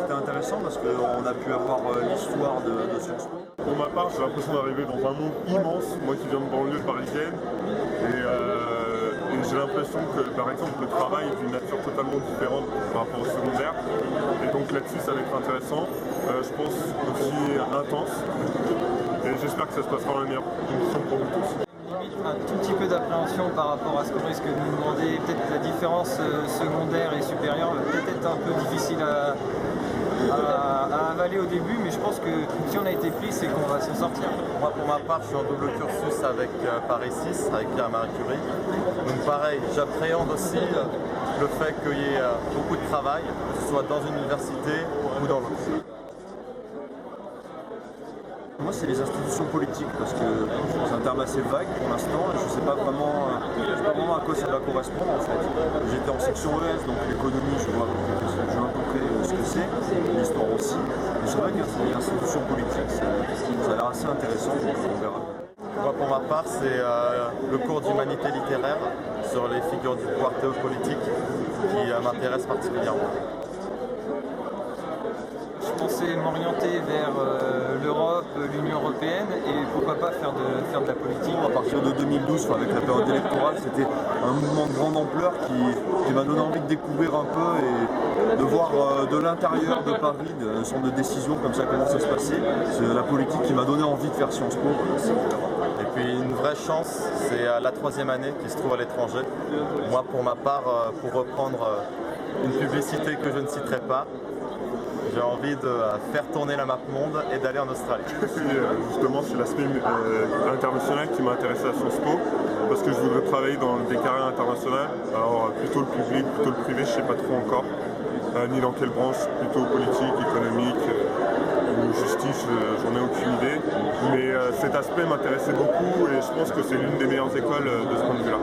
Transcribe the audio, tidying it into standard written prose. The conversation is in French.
c'était intéressant parce qu'on a pu avoir l'histoire de Sciences Po. Pour ma part, j'ai l'impression d'arriver dans un monde immense, moi qui viens de banlieue parisienne, et j'ai l'impression que, par exemple, le travail est d'une nature totalement différente par rapport au secondaire, et donc là-dessus, ça va être intéressant, je pense aussi intense, et j'espère que ça se passera dans les meilleures conditions pour nous tous. Un tout petit peu d'appréhension par rapport à ce qu'on risque de nous demander. Peut-être la différence secondaire et supérieure va peut-être être un peu difficile à avaler au début, mais je pense que si on a été pris, c'est qu'on va s'en sortir. Moi, pour ma part, je suis en double cursus avec Paris 6, avec Pierre-Marie Curie. Donc pareil, j'appréhende aussi le fait qu'il y ait beaucoup de travail, que ce soit dans une université ou dans l'autre. Moi, c'est les institutions politiques parce que c'est un terme assez vague pour l'instant et je ne sais pas vraiment à quoi ça va correspondre en fait. J'étais en section ES, donc l'économie, je vois à peu près ce que c'est, l'histoire aussi. Mais c'est vrai que les institutions politiques, ça a l'air assez intéressant, donc on verra. Moi, pour ma part, c'est le cours d'humanité littéraire sur les figures du pouvoir théopolitique qui m'intéresse particulièrement. Je pensais m'orienter vers l'Europe, l'Union européenne et pourquoi pas faire de la politique. À partir de 2012, avec la période électorale, c'était un mouvement de grande ampleur qui m'a donné envie de découvrir un peu et de voir de l'intérieur de Paris une sorte de décision comme ça, comment ça se passait. C'est la politique qui m'a donné envie de faire Sciences Po. Et puis une vraie chance, c'est la troisième année qui se trouve à l'étranger. Moi, pour ma part, pour reprendre une publicité que je ne citerai pas, j'ai envie de faire tourner la map monde et d'aller en Australie. Justement, c'est l'aspect international qui m'a intéressé à Sciences Po, parce que je voudrais travailler dans des carrières internationales, alors plutôt le public, plutôt le privé, je ne sais pas trop encore, ni dans quelle branche, plutôt politique, économique ou justice, j'en ai aucune idée. Mais cet aspect m'intéressait beaucoup et je pense que c'est l'une des meilleures écoles de ce point de vue-là.